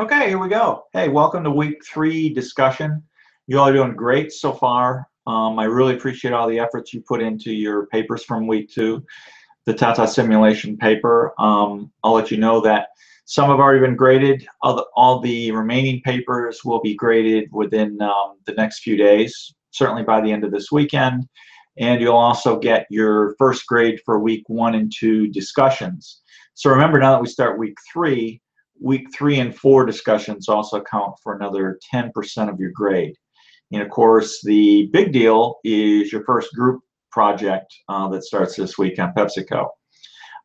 Okay, here we go. Hey, welcome to week 3 discussion. You all are doing great so far. I really appreciate all the efforts you put into your papers from week 2, the Tata simulation paper. I'll let you know that some have already been graded. All the remaining papers will be graded within the next few days, certainly by the end of this weekend. And you'll also get your first grade for week 1 and 2 discussions. So remember, now that we start week 3 and 4 discussions also count for another 10% of your grade. And of course, the big deal is your first group project that starts this week on PepsiCo.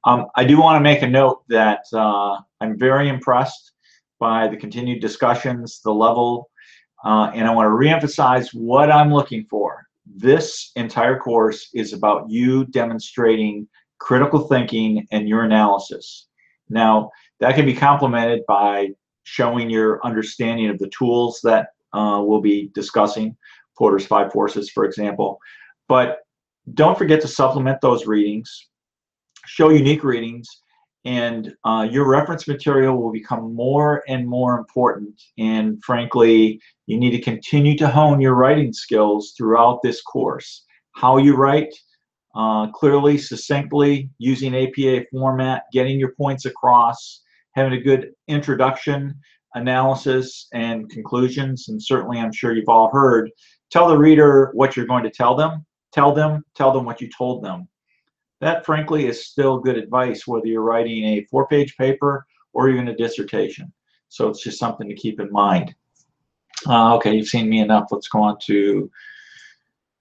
I do want to make a note that I'm very impressed by the continued discussions, the level, and I want to reemphasize what I'm looking for. This entire course is about you demonstrating critical thinking and your analysis. Now, that can be complemented by showing your understanding of the tools that we'll be discussing, Porter's 5 Forces, for example. But don't forget to supplement those readings, show unique readings, and your reference material will become more and more important. And frankly, you need to continue to hone your writing skills throughout this course. How you write, clearly, succinctly, using APA format, getting your points across, having a good introduction, analysis, and conclusions. And certainly, I'm sure you've all heard, tell the reader what you're going to tell them what you told them. That, frankly, is still good advice, whether you're writing a 4-page paper or even a dissertation. So it's just something to keep in mind. Okay, you've seen me enough. Let's go on to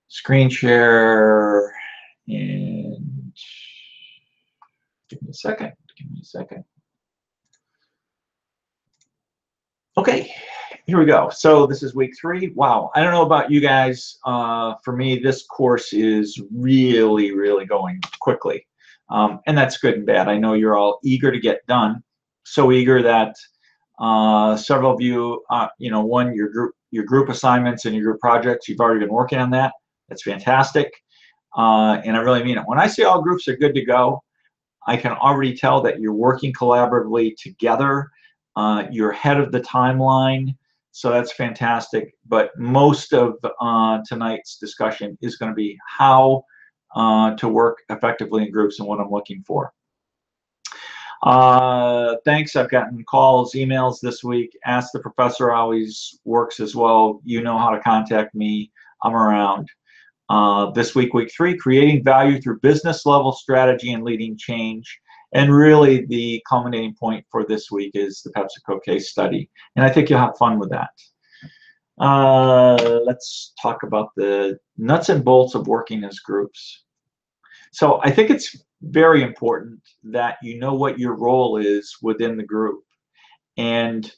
screen share. And give me a second. Okay, here we go. So this is week 3. Wow, I don't know about you guys. For me, this course is really going quickly, and that's good and bad. I know you're all eager to get done, so eager that several of you, one, your group assignments and your group projects, you've already been working on that. That's fantastic. And I really mean it. When I say all groups are good to go, I can already tell that you're working collaboratively together. You're ahead of the timeline, so that's fantastic. But most of tonight's discussion is going to be how to work effectively in groups and what I'm looking for. Thanks. I've gotten calls, emails this week. Ask the Professor always works as well. You know how to contact me. I'm around. This week, week 3, creating value through business level strategy and leading change. And really the culminating point for this week is the PepsiCo case study. And I think you'll have fun with that. Let's talk about the nuts and bolts of working as groups. So I think it's very important that you know what your role is within the group. And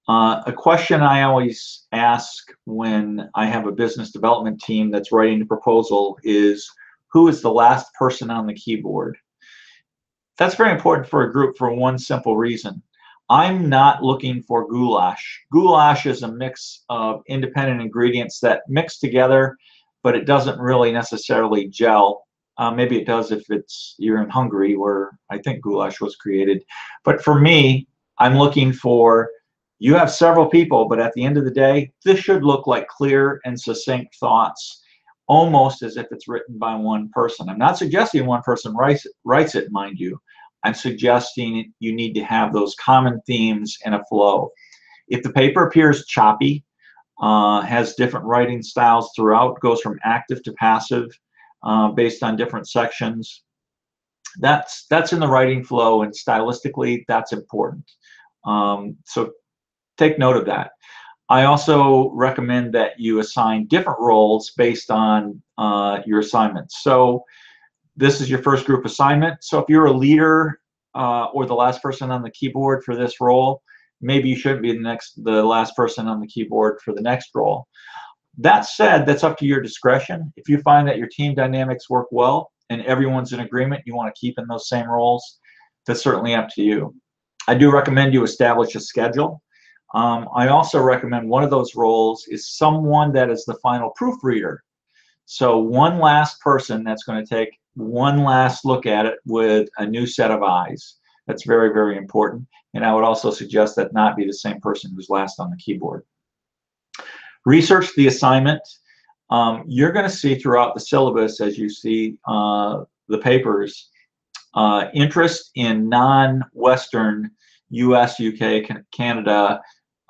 a question I always ask when I have a business development team that's writing a proposal is, who is the last person on the keyboard? That's very important for a group for one simple reason. I'm not looking for goulash. Goulash is a mix of independent ingredients that mix together, but it doesn't really necessarily gel. Maybe it does if you're in Hungary, where I think goulash was created. But for me, I'm looking for, you have several people, but at the end of the day, this should look like clear and succinct thoughts, almost as if it's written by one person. I'm not suggesting one person writes it, mind you. I'm suggesting you need to have those common themes and a flow. If the paper appears choppy, has different writing styles throughout, goes from active to passive based on different sections, that's in the writing flow, and stylistically, that's important. So take note of that. I also recommend that you assign different roles based on your assignments. So this is your first group assignment. So if you're a leader or the last person on the keyboard for this role, maybe you shouldn't be the last person on the keyboard for the next role. That said, that's up to your discretion. If you find that your team dynamics work well and everyone's in agreement, you want to keep in those same roles, that's certainly up to you. I do recommend you establish a schedule. I also recommend one of those roles is someone that is the final proofreader. So one last person that's going to take one last look at it with a new set of eyes. That's very important. and I would also suggest that not be the same person who's last on the keyboard. Research the assignment. You're going to see throughout the syllabus, as you see the papers, interest in non-Western US, UK, Canada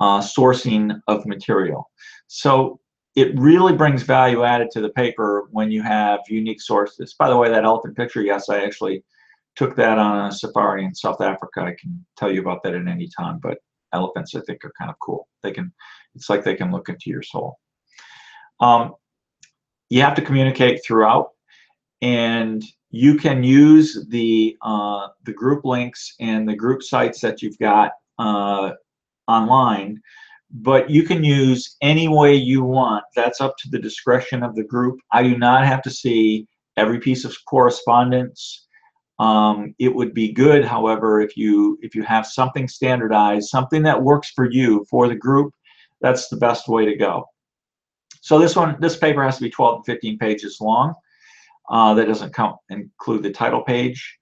sourcing of material. So it really brings value added to the paper when you have unique sources. By the way, that elephant picture, yes, I actually took that on a safari in South Africa. I can tell you about that at any time, but elephants, I think, are kind of cool. It's like they can look into your soul. You have to communicate throughout, and you can use the group links and the group sites that you've got online, but you can use any way you want. That's up to the discretion of the group. I do not have to see every piece of correspondence. It would be good, however, if you have something standardized, something that works for you, for the group. That's the best way to go. So this paper has to be 12 to 15 pages long. That doesn't include the title page.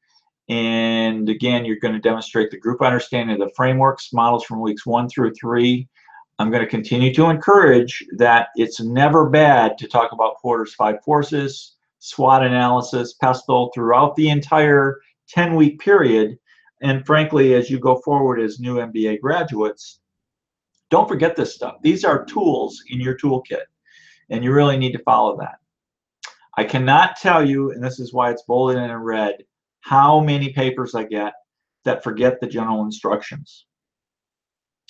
And again, you're going to demonstrate the group understanding of the frameworks, models from weeks 1 through 3. I'm going to continue to encourage that it's never bad to talk about Porter's 5 forces, SWOT analysis, PESTEL throughout the entire 10-week period. And frankly, as you go forward as new MBA graduates, don't forget this stuff. These are tools in your toolkit, and you really need to follow that. I cannot tell you, and this is why it's bolded and in red, how many papers I get that forget the general instructions.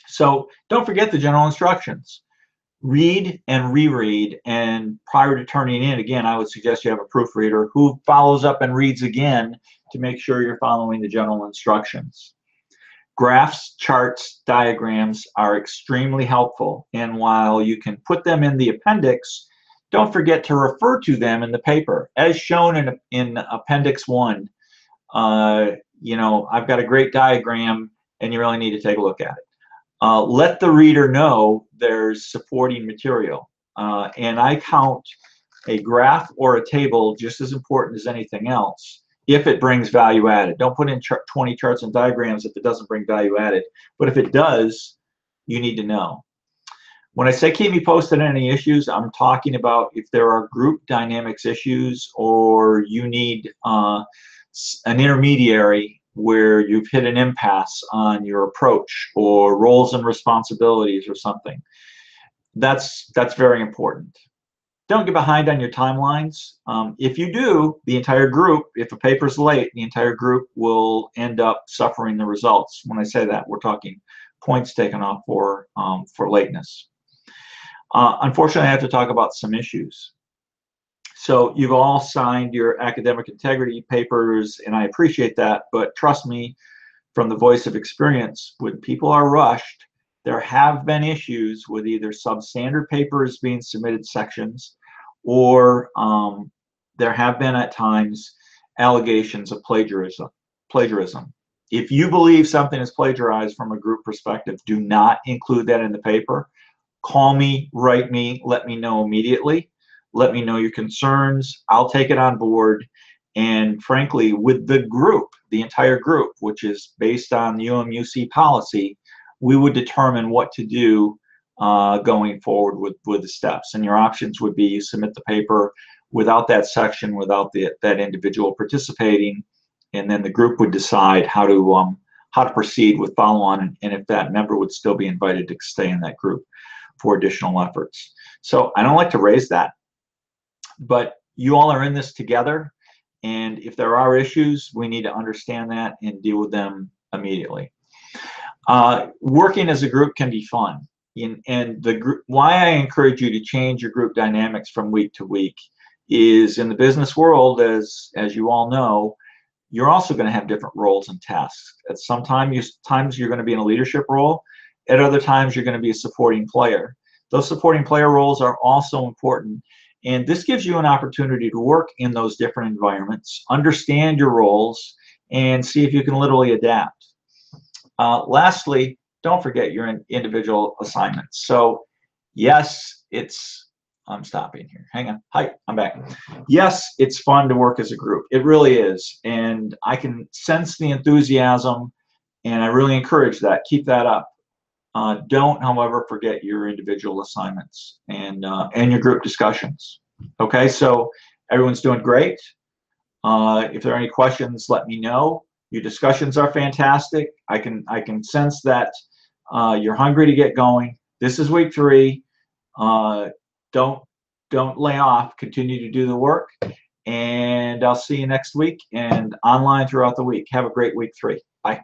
So don't forget the general instructions. Read and reread, and prior to turning in, again, I would suggest you have a proofreader who follows up and reads again to make sure you're following the general instructions. Graphs, charts, diagrams are extremely helpful, and while you can put them in the appendix, don't forget to refer to them in the paper. As shown in Appendix 1, you know, I've got a great diagram, and you really need to take a look at it. Let the reader know there's supporting material. And I count a graph or a table just as important as anything else if it brings value added. Don't put in 20 charts and diagrams if it doesn't bring value added. But if it does, you need to know. When I say keep me posted on any issues, I'm talking about if there are group dynamics issues or you need an intermediary where you've hit an impasse on your approach or roles and responsibilities or something. That's very important. Don't get behind on your timelines. If you do, the entire group, if a paper's late, the entire group will end up suffering the results. When I say that, we're talking points taken off for lateness. Unfortunately, I have to talk about some issues. So you've all signed your academic integrity papers, and I appreciate that, but trust me, from the voice of experience, when people are rushed, there have been issues with either substandard papers being submitted sections, or there have been at times allegations of plagiarism. If you believe something is plagiarized from a group perspective, do not include that in the paper. Call me, write me, let me know immediately. Let me know your concerns. I'll take it on board. And frankly, with the group, the entire group, which is based on UMUC policy, we would determine what to do going forward with the steps. And your options would be you submit the paper without that section, without that individual participating, and then the group would decide how to proceed with follow-on, and if that member would still be invited to stay in that group for additional efforts. So I don't like to raise that, but you all are in this together, and if there are issues, we need to understand that and deal with them immediately. Working as a group can be fun, and why I encourage you to change your group dynamics from week to week is in the business world, as you all know, you're also going to have different roles and tasks. At some times you're going to be in a leadership role. At other times you're going to be a supporting player. Those supporting player roles are also important, and this gives you an opportunity to work in those different environments, understand your roles, and see if you can literally adapt. Lastly, don't forget your individual assignments. So yes, I'm stopping here. Hang on. Hi, I'm back. Yes, it's fun to work as a group. It really is. And I can sense the enthusiasm And I really encourage that. Keep that up. Don't, however, forget your individual assignments and your group discussions. Okay, so everyone's doing great. If there are any questions, let me know. Your discussions are fantastic. I can sense that you're hungry to get going. This is week 3. Don't lay off. Continue to do the work, and I'll see you next week and online throughout the week. Have a great week 3. Bye.